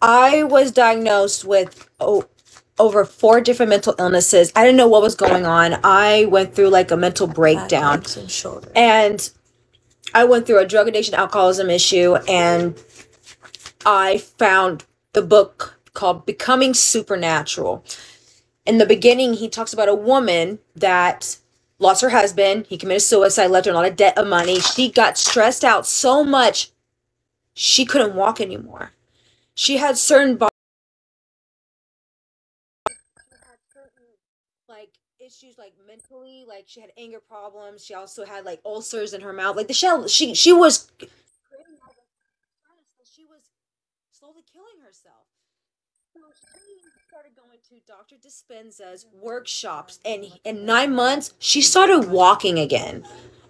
I was diagnosed with over 4 different mental illnesses. I didn't know what was going on. I went through like a mental breakdown. And I went through a drug addiction, alcoholism issue, and I found the book called Becoming Supernatural. In the beginning, he talks about a woman that lost her husband. He committed suicide, left her in a lot of debt of money. She got stressed out so much, she couldn't walk anymore. She had certain like issues, like mentally, like she had anger problems. She also had like ulcers in her mouth. Like she was slowly killing herself. So she started going to Dr. Dispenza's workshops, and in 9 months, she started walking again.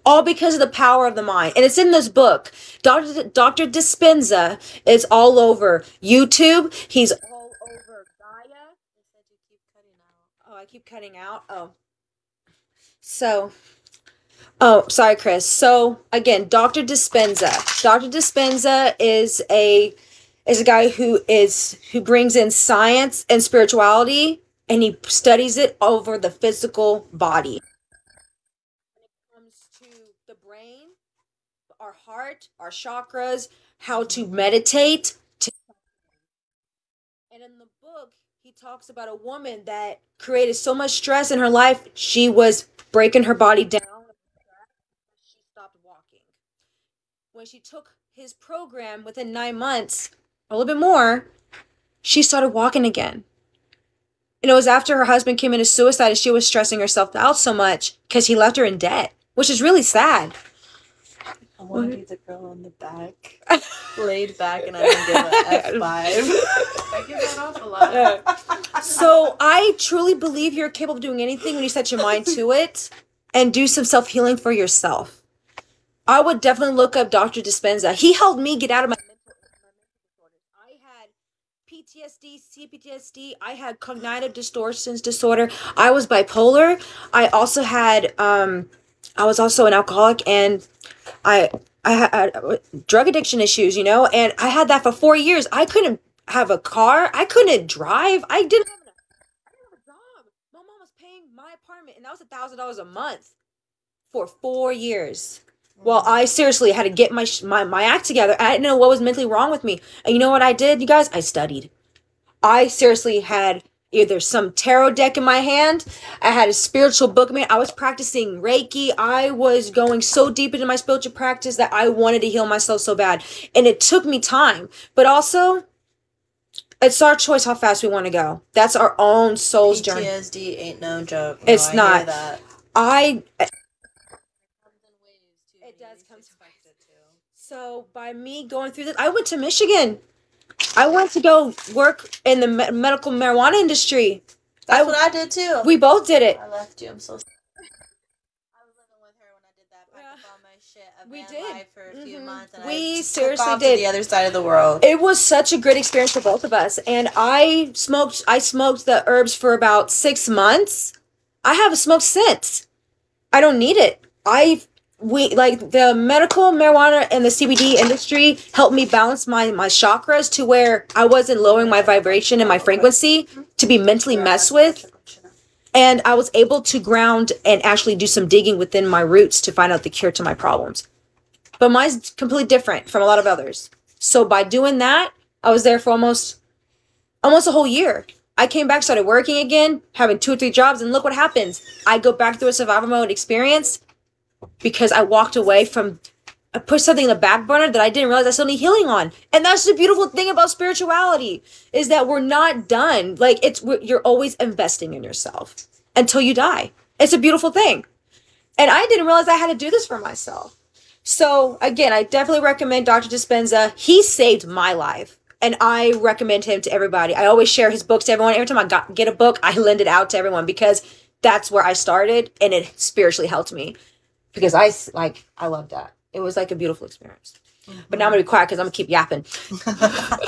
All because of the power of the mind. And it's in this book. Dr. Dispenza is all over YouTube. He's all over Gaia. Oh, I keep cutting out. Oh, sorry, Chris. So, again, Dr. Dispenza. Dr. Dispenza is a guy who brings in science and spirituality, and he studies it over the physical body. When it comes to the brain, our heart, our chakras, how to meditate. And in the book, he talks about a woman that created so much stress in her life, she was breaking her body down. She stopped walking. When she took his program within 9 months, a little bit more, she started walking again. And it was after her husband came into suicide and she was stressing herself out so much because he left her in debt, which is really sad. I want to be the girl in the back, laid back, and I don't give an F5. I give that off a lot. So I truly believe you're capable of doing anything when you set your mind to it and do some self-healing for yourself. I would definitely look up Dr. Dispenza. He helped me get out of my PTSD, CPTSD. I had cognitive distortions disorder. I was bipolar. I also had I was also an alcoholic, and I had drug addiction issues, and I had that for 4 years. I couldn't have a car. I couldn't drive. I didn't have a job. My mom was paying my apartment, and that was $1,000 a month for 4 years. Well, I seriously had to get my act together. I didn't know what was mentally wrong with me. And you know what I did, you guys? I studied. I seriously had either some tarot deck in my hand. I had a spiritual book. I was practicing Reiki. I was going so deep into my spiritual practice that I wanted to heal myself so bad. And it took me time. But also, it's our choice how fast we want to go. That's our own soul's journey. PTSD ain't no joke. No, it's not. Hear that. It does come to So by me going through this, I went to Michigan. I went to go work in the medical marijuana industry. That's what I did too. We both did it. I left you. I'm so sorry. I was living with her when I did that. Packed up all my shit. We did for a few months. And we seriously did. To the other side of the world. It was such a great experience for both of us. And I smoked the herbs for about 6 months. I haven't smoked since. I don't need it. The medical marijuana and the CBD industry helped me balance my chakras to where I wasn't lowering my vibration and my frequency to be mentally messed with. And I was able to ground and actually do some digging within my roots to find out the cure to my problems. But mine's completely different from a lot of others. So by doing that, I was there for almost a whole year. I came back, started working again, having 2 or 3 jobs, and look what happens. I go back through a survival mode experience because I walked away from, I put something in the back burner that I didn't realize I still need healing on. And that's the beautiful thing about spirituality, is that we're not done. Like, you're always investing in yourself until you die. It's a beautiful thing. And I didn't realize I had to do this for myself. So again, I definitely recommend Dr. Dispenza. He saved my life. And I recommend him to everybody. I always share his books to everyone. Every time I get a book, I lend it out to everyone because that's where I started, and it spiritually helped me. Because I love that. It was like a beautiful experience. Mm-hmm. But now I'm going to be quiet because I'm going to keep yapping.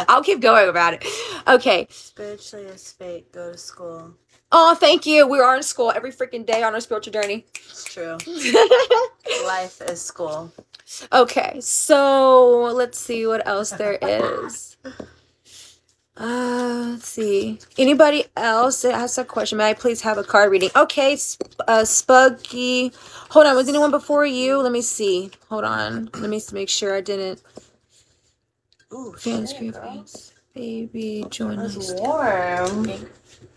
I'll keep going about it. Okay. Spiritually is fake. Go to school. Oh, thank you. We are in school every freaking day on our spiritual journey. It's true. Life is school. Okay. So let's see what else there is. see. Anybody else that has a question? May I please have a card reading? Okay, Spuggy. Hold on, was anyone before you? Let me see. Hold on. Let me make sure I didn't. Ooh, fans, shit, baby, join us. It's warm.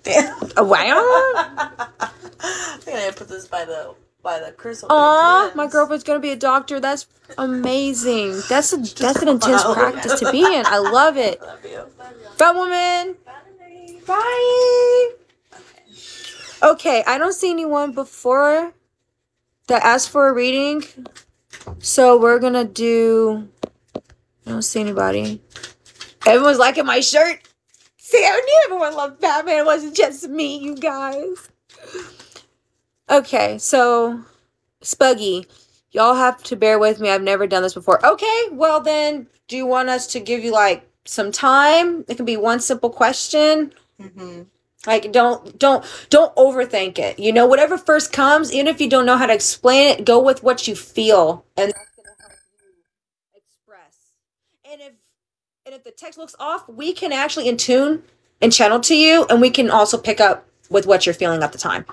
Damn. Oh, wow. I think I put this by the crystal. Aw, my girlfriend's gonna be a doctor. That's amazing. That's an intense practice to be in. I love it. Love you. Bye, woman. Bye. Bye. Okay, I don't see anyone before that asked for a reading. So we're gonna do... I don't see anybody. Everyone's liking my shirt. See, I knew everyone loved Batman. It wasn't just me, you guys. Okay, so... Spuggy, y'all have to bear with me. I've never done this before. Okay, well then, do you want us to give you, like, some time? It can be one simple question. Mm-hmm. Like, don't overthink it. You know, whatever first comes, even if you don't know how to explain it, go with what you feel, and that's gonna help you express. And if the text looks off, we can actually in tune and channel to you, and we can also pick up with what you're feeling at the time.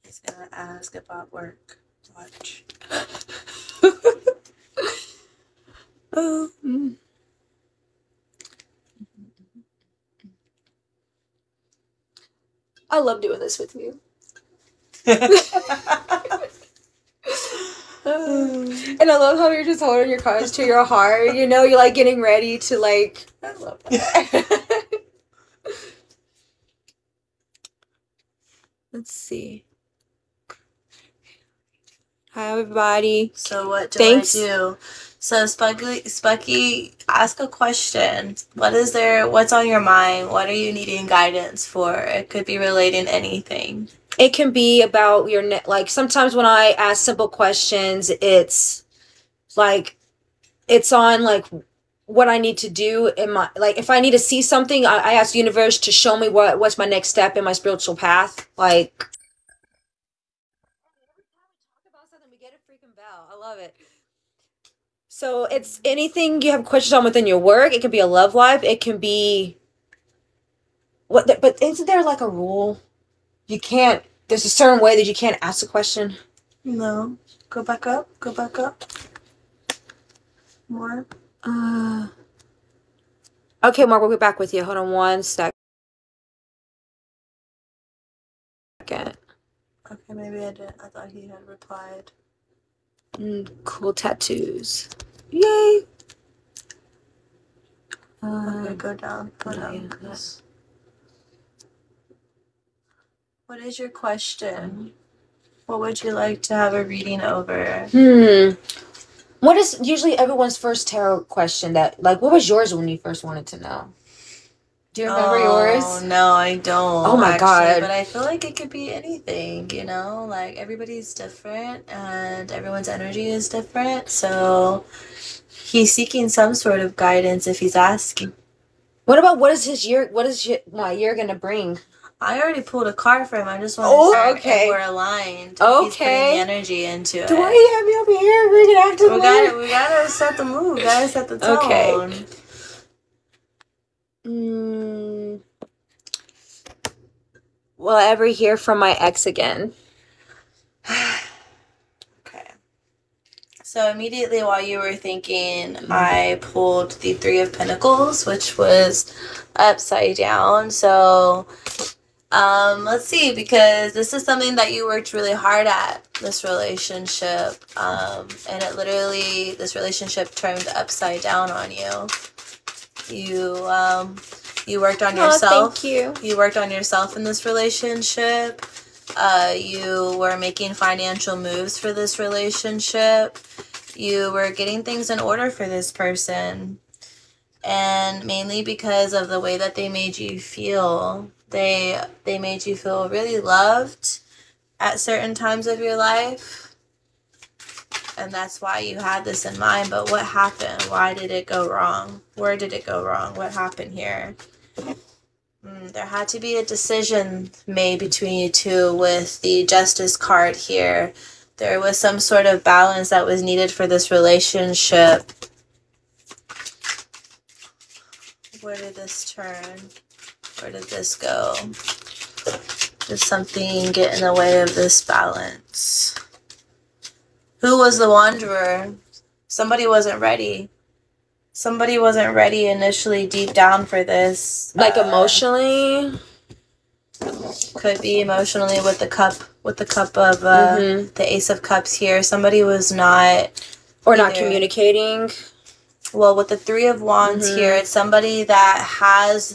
He's gonna ask about work. Watch. Oh. I love doing this with you. And I love how you're just holding your cards to your heart. You know, you're like getting ready to like... I love that. Let's see. Hi, everybody. So what do I do? So Spucky, ask a question. What's on your mind? What are you needing guidance for? It could be relating to anything. It can be about your like sometimes when I ask simple questions, it's like it's on like what I need to do in my, like if I need to see something, I ask the universe to show me what's my next step in my spiritual path. Like every time we talk about something, we get a freaking bell. I love it. So it's anything you have questions on within your work. It can be a love life. It can be but isn't there like a rule? You can't, there's a certain way that you can't ask a question. No. Go back up. Go back up. More. Okay, Mark, we'll get back with you. Hold on one second. Okay, maybe I didn't. I thought he had replied. Cool tattoos. Yay! Okay, go down. Go down. Yes. What is your question? What would you like to have a reading over? What is usually everyone's first tarot question that, like, what was yours when you first wanted to know? Do you remember yours? No, I don't. Oh my God. But I feel like it could be anything, you know? Like, everybody's different and everyone's energy is different. So, he's seeking some sort of guidance if he's asking. What about what is my year gonna bring? I already pulled a card for him. I just want to start and we're aligned. Okay. He's putting the energy into it. Do I have me over here? We're gonna act we gotta set the mood. We gotta set the tone. Okay. Will I ever hear from my ex again? Okay. So immediately while you were thinking, I pulled the Three of Pentacles, which was upside down. So let's see, because this is something that you worked really hard at, this relationship, and this relationship turned upside down on you. You worked on yourself. Thank you. You worked on yourself in this relationship. You were making financial moves for this relationship. You were getting things in order for this person. And mainly because of the way that they made you feel. They made you feel really loved at certain times of your life. And that's why you had this in mind. But what happened? Why did it go wrong? Where did it go wrong? What happened here? There had to be a decision made between you two with the Justice card here. There was some sort of balance that was needed for this relationship. Where did this turn? Where did this go? Did something get in the way of this balance? Who was the wanderer? Somebody wasn't ready. Somebody wasn't ready initially deep down for this. Like emotionally? Could be emotionally with the cup of the Ace of Cups here. Somebody was not... Or not communicating. Well, with the Three of Wands here, it's somebody that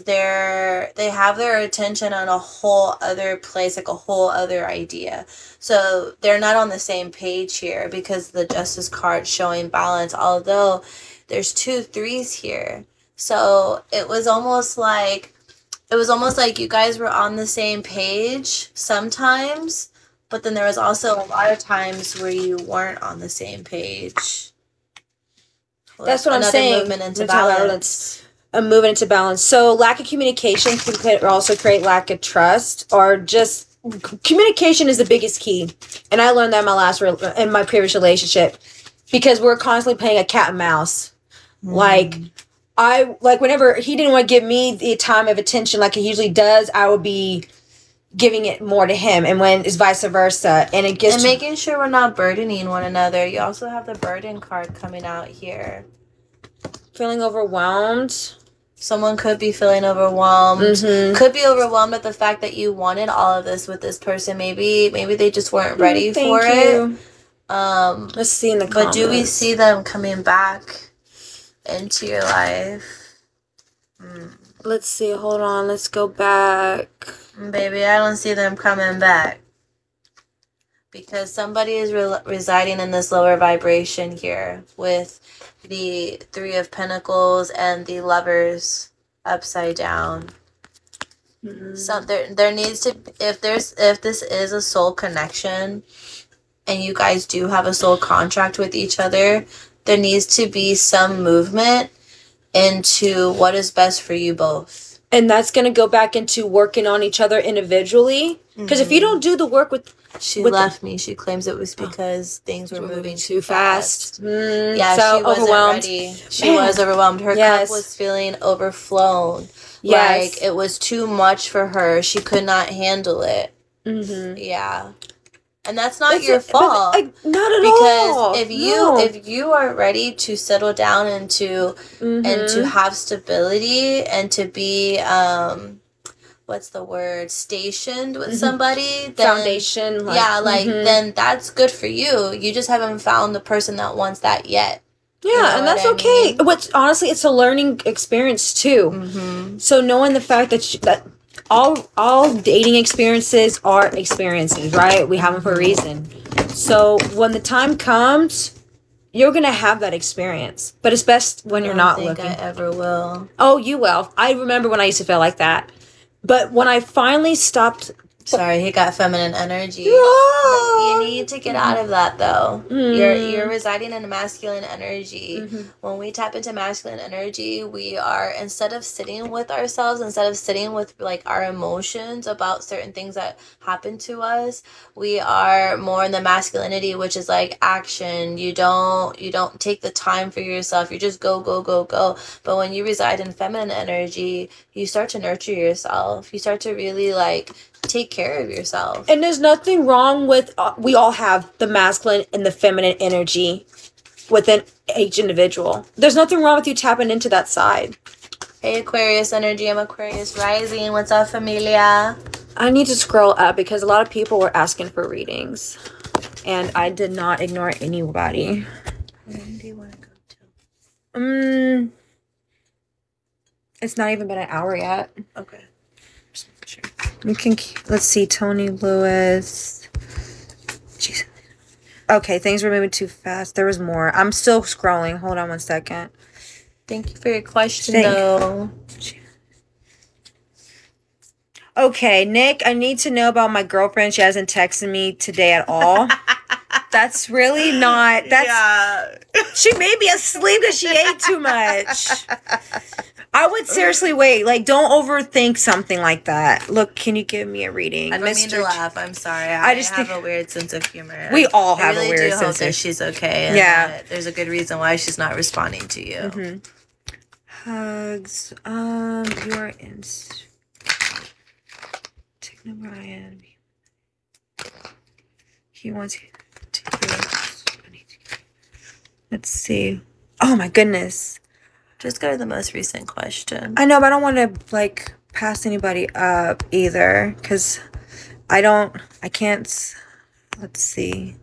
they have their attention on a whole other place, like a whole other idea. So they're not on the same page here because the Justice card showing balance, although there's 2 threes here. So it was almost like you guys were on the same page sometimes, but then there was also a lot of times where you weren't on the same page. That's what I'm saying. Movement into balance. A movement into balance. So lack of communication can also create lack of trust, or just communication is the biggest key. And I learned that in my previous relationship, because we're constantly playing a cat and mouse. Whenever he didn't want to give me the time of attention like he usually does, I would be giving it more to him, and when it's vice versa, and it gets making sure we're not burdening one another. You also have the burden card coming out here. Feeling overwhelmed. Someone could be feeling overwhelmed. Could be overwhelmed at the fact that you wanted all of this with this person. Maybe they just weren't ready for it. Let's see in the comments. But do we see them coming back into your life? Let's see. Hold on. Let's go back. Baby, I don't see them coming back. Because somebody is residing in this lower vibration here with the Three of Pentacles and the Lovers upside down. So there needs to, if this is a soul connection and you guys do have a soul contract with each other, there needs to be some movement into what is best for you both. And that's going to go back into working on each other individually. Because if you don't do the work with... She left me. She claims it was because things were moving too fast. Yeah, so she wasn't ready. She was overwhelmed. Her cup was feeling overflown. Yes. Like, it was too much for her. She could not handle it. Yeah. And that's not your fault. Not at all. Because if you are ready to settle down and to have stability and to be what's the word, stationed with somebody, then, foundation, then that's good for you. You just haven't found the person that wants that yet. Yeah, you know, and that's okay. What's honestly, it's a learning experience too. So knowing the fact that all dating experiences are experiences, right? We have them for a reason. So when the time comes, you're gonna have that experience, but it's best when you're not looking. I ever will. Oh, you will. I remember when I used to feel like that, but when I finally stopped. Sorry, he got feminine energy. You need to get out of that, though. You're residing in a masculine energy. When we tap into masculine energy, we are, instead of sitting with ourselves, instead of sitting with like our emotions about certain things that happen to us, we are more in the masculinity, which is like action. You don't take the time for yourself. You just go, go, go, go. But when you reside in feminine energy, you start to nurture yourself. You start to really like take care of yourself. And there's nothing wrong with, we all have the masculine and the feminine energy within each individual. There's nothing wrong with you tapping into that side. Hey, Aquarius energy. I'm Aquarius rising. What's up, familia? I need to scroll up because a lot of people were asking for readings. And I did not ignore anybody. Where do you want to go to? It's not even been an hour yet. Okay. Sure. You can, let's see, Tony Lewis. Jeez. Okay, things were moving too fast. There was more. I'm still scrolling. Hold on one second. Thank you for your question, though. Okay, Nick, I need to know about my girlfriend. She hasn't texted me today at all. That's really not... She may be asleep because she ate too much. I would seriously wait. Like, don't overthink something like that. Look, can you give me a reading? I don't mean to laugh. I'm sorry. I just have a weird sense of humor. We all have a weird sense of humor. I really do hope that she's okay. And that there's a good reason why she's not responding to you. Hugs. You're in. Techno Brian. He wants you to hear. Let's see. Oh my goodness. Just go to the most recent question. I know, but I don't want to like pass anybody up either, because I can't. Let's see.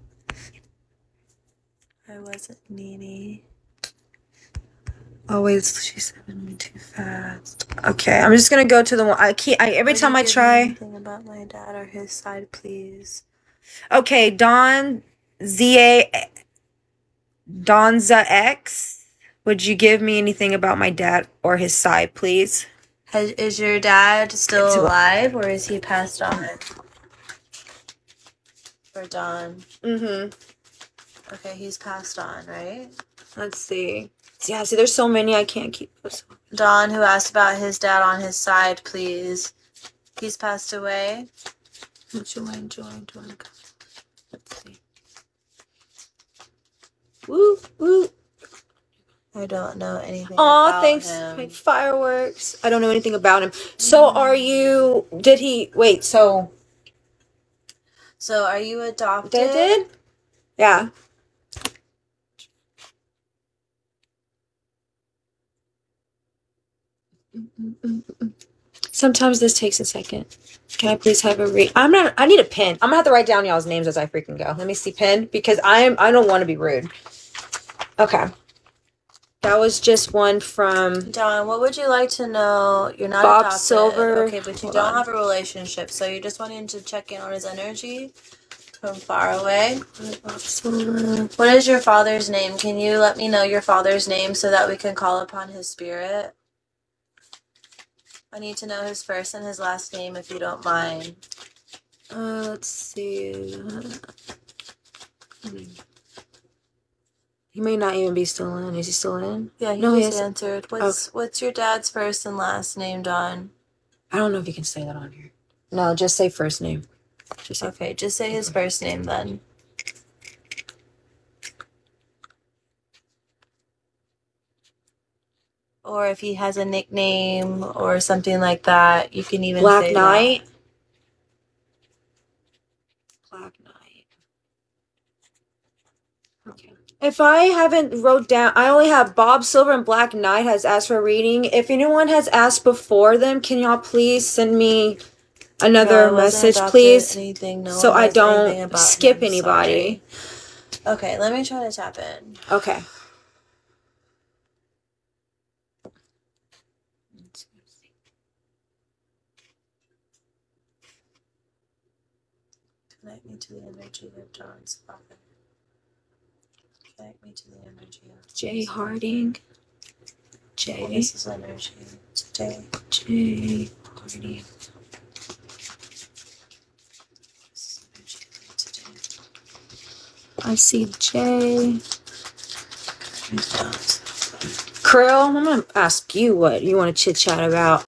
I wasn't needy. Always, she said too fast. Okay, I'm just gonna go to the one. Every time I try. Anything about my dad or his side, please. Okay, Donza X. Would you give me anything about my dad or his side, please? Is your dad still alive, or is he passed on? For Don. Mm-hmm. Okay, he's passed on, right? Let's see. Yeah, see, there's so many I can't keep. Don, who asked about his dad on his side, please. He's passed away. Join. Let's see. Woo, woo. I don't know anything about thanks. him. Like fireworks. I don't know anything about him. So So are you adopted? Yeah. Sometimes this takes a second. Can I please have a read? I need a pen. I'm gonna have to write down y'all's names as I freaking go. Let me see pen, because I don't want to be rude. Okay. That was just one from Don. What would you like to know? You're not Bob adopted. Silver. Okay, but you don't have a relationship, so you're just wanting to check in on his energy from far away. Bob Silver. What is your father's name? Can you let me know your father's name so that we can call upon his spirit? I need to know his first and his last name, if you don't mind. Let's see. He may not even be still in. Is he still in? Yeah, he's answered. What's your dad's first and last name, Don? I don't know if you can say that on here. No, just say first name. Just say his first name then. Or if he has a nickname or something like that, you can even Black say Knight. that. Black Knight. Okay. If I haven't wrote down, I only have Bob Silver and Black Knight has asked for a reading. If anyone has asked before them, can y'all please send me another message, please? So I don't skip anybody. Sorry. Okay, let me try to tap in. Okay. Connect me to the energy of John's father. Connect me to the energy of Jay Harding. Jay. This is energy today. Jay Harding. This is energy today. I see Jay. Krill, I'm gonna ask you what you want to chit chat about.